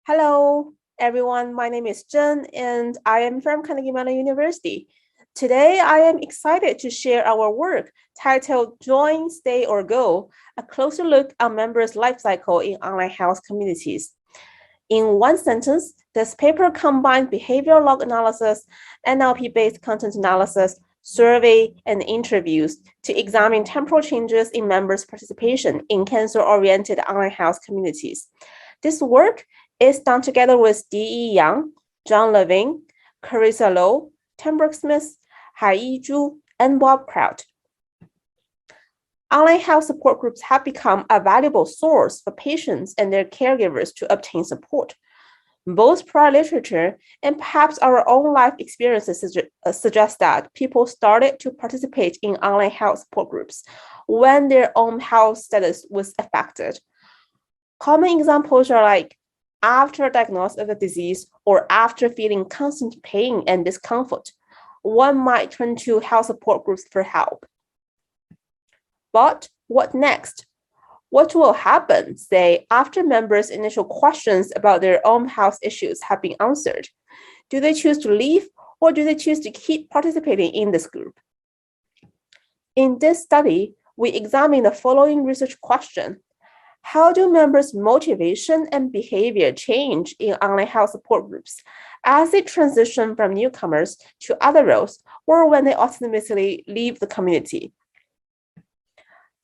Hello, everyone. My name is Zheng, and I am from Carnegie Mellon University. Today, I am excited to share our work titled Join, Stay, or Go, a closer look at members' life cycle in online health communities. In one sentence, this paper combines behavioral log analysis, NLP-based content analysis, survey, and interviews to examine temporal changes in members' participation in cancer-oriented online health communities. This work is done together with Diyi Yang, John Levine, Carissa Low, Tenbroeck Smith, Haiyi, and Bob Kraut. Online health support groups have become a valuable source for patients and their caregivers to obtain support. Both prior literature and perhaps our own life experiences suggest that people started to participate in online health support groups when their own health status was affected. Common examples are like after a diagnosis of a disease or after feeling constant pain and discomfort, one might turn to health support groups for help. But what next? What will happen, say, after members' initial questions about their own health issues have been answered? Do they choose to leave or do they choose to keep participating in this group? In this study, we examine the following research question. How do members' motivation and behavior change in online health support groups as they transition from newcomers to other roles or when they ultimately leave the community?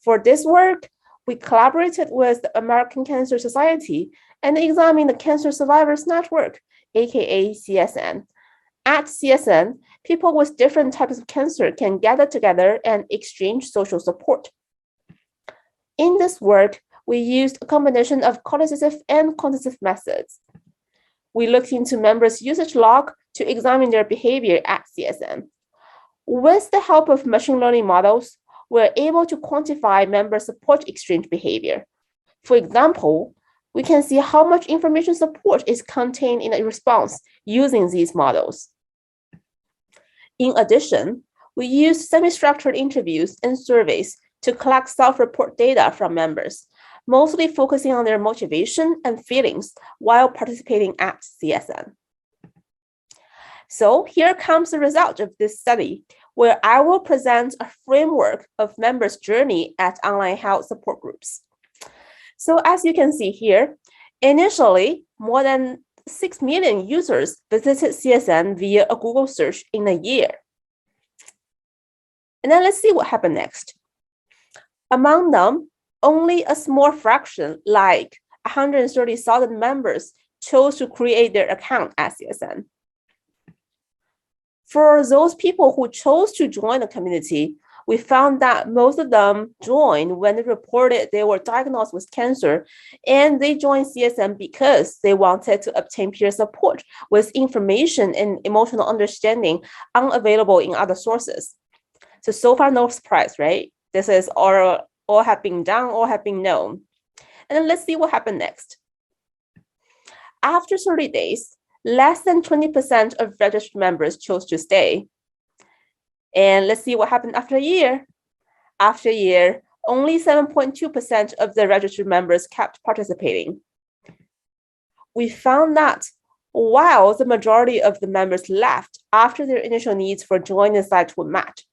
For this work, we collaborated with the American Cancer Society and examined the Cancer Survivors Network, aka CSN. At CSN, people with different types of cancer can gather together and exchange social support. In this work, we used a combination of qualitative and quantitative methods. We looked into members' usage log to examine their behavior at CSN. With the help of machine learning models, we're able to quantify member support exchange behavior. For example, we can see how much information support is contained in a response using these models. In addition, we use semi-structured interviews and surveys to collect self-report data from members, mostly focusing on their motivation and feelings while participating at CSN. So here comes the result of this study, where I will present a framework of members' journey at online health support groups. So as you can see here, initially, more than 6 million users visited CSN via a Google search in a year. And then let's see what happened next. Among them, only a small fraction, like 130,000 members, chose to create their account at CSN. For those people who chose to join the community, we found that most of them joined when they reported they were diagnosed with cancer, and they joined CSN because they wanted to obtain peer support with information and emotional understanding unavailable in other sources. So far, no surprise, right? This is all have been done, all have been known. And then let's see what happened next. After 30 days, less than 20% of registered members chose to stay. And let's see what happened after a year. After a year, only 7.2% of the registered members kept participating. We found that while the majority of the members left after their initial needs for joining the site were met,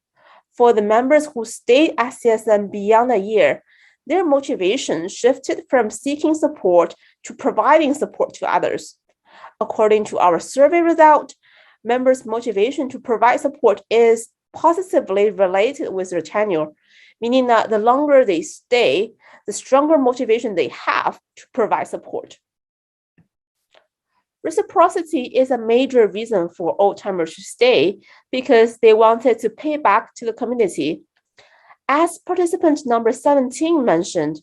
for the members who stayed at CSN beyond a year, their motivation shifted from seeking support to providing support to others. According to our survey result, members' motivation to provide support is positively related with their tenure, meaning that the longer they stay, the stronger motivation they have to provide support. Reciprocity is a major reason for oldtimers to stay because they wanted to pay back to the community. As participant number 17 mentioned,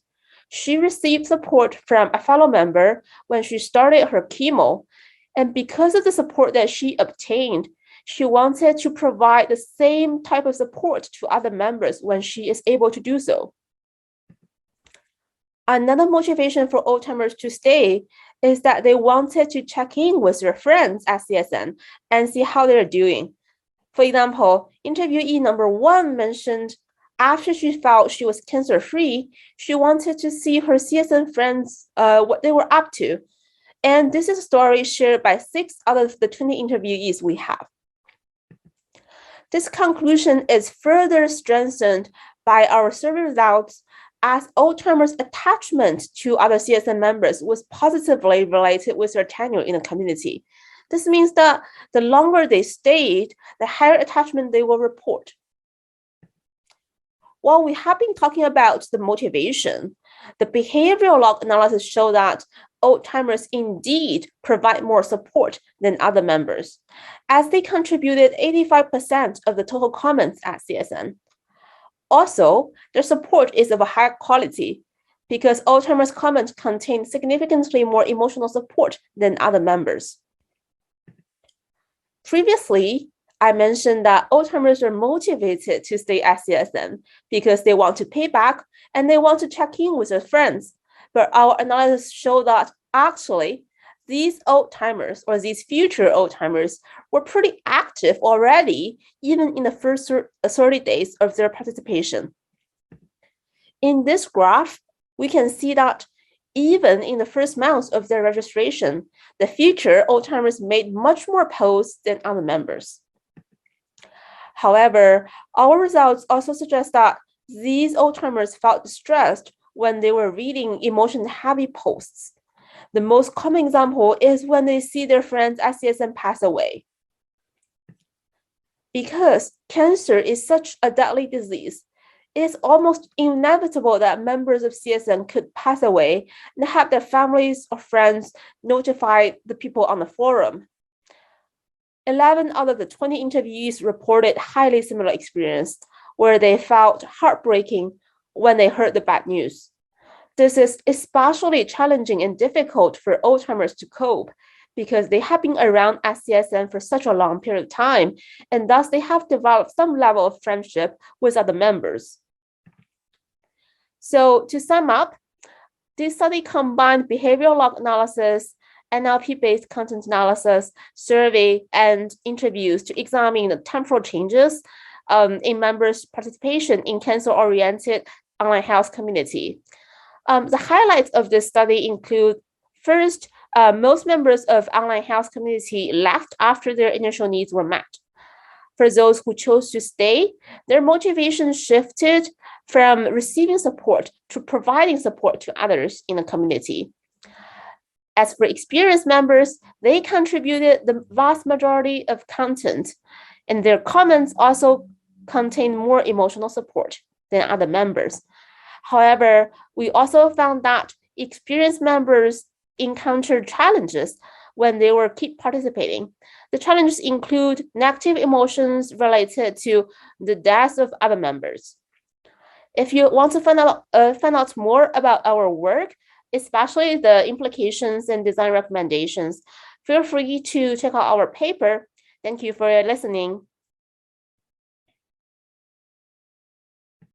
she received support from a fellow member when she started her chemo, and because of the support that she obtained, she wanted to provide the same type of support to other members when she is able to do so. Another motivation for oldtimers to stay is that they wanted to check in with their friends at CSN and see how they're doing. For example, interviewee number 1 mentioned after she felt she was cancer-free, she wanted to see her CSN friends, what they were up to. And this is a story shared by 6 out of the 20 interviewees we have. This conclusion is further strengthened by our survey results, as oldtimers' attachment to other CSN members was positively related with their tenure in the community. This means that the longer they stayed, the higher attachment they will report. While we have been talking about the motivation, the behavioral log analysis show that old-timers indeed provide more support than other members, as they contributed 85% of the total comments at CSN. Also, their support is of a higher quality because old-timers' comments contain significantly more emotional support than other members. Previously, I mentioned that old-timers are motivated to stay at CSN because they want to pay back and they want to check in with their friends. But our analysis showed that actually, these old-timers or these future old-timers were pretty active already, even in the first 30 days of their participation. In this graph, we can see that even in the first months of their registration, the future old-timers made much more posts than other members. However, our results also suggest that these old-timers felt stressed when they were reading emotion-heavy posts. The most common example is when they see their friends at CSN pass away. Because cancer is such a deadly disease, it is almost inevitable that members of CSN could pass away and have their families or friends notify the people on the forum. 11 out of the 20 interviewees reported highly similar experience, where they felt heartbreaking when they heard the bad news. This is especially challenging and difficult for old-timers to cope because they have been around at CSN for such a long period of time, and thus they have developed some level of friendship with other members. So to sum up, this study combined behavioral log analysis, NLP-based content analysis, survey, and interviews to examine the temporal changes in members' participation in cancer-oriented online health community. The highlights of this study include, first, most members of online health community left after their initial needs were met. For those who chose to stay, their motivation shifted from receiving support to providing support to others in the community. As for experienced members, they contributed the vast majority of content, and their comments also contain more emotional support than other members. However, we also found that experienced members encountered challenges when they were keep participating. The challenges include negative emotions related to the death of other members. If you want to find out more about our work, especially the implications and design recommendations, feel free to check out our paper. Thank you for listening.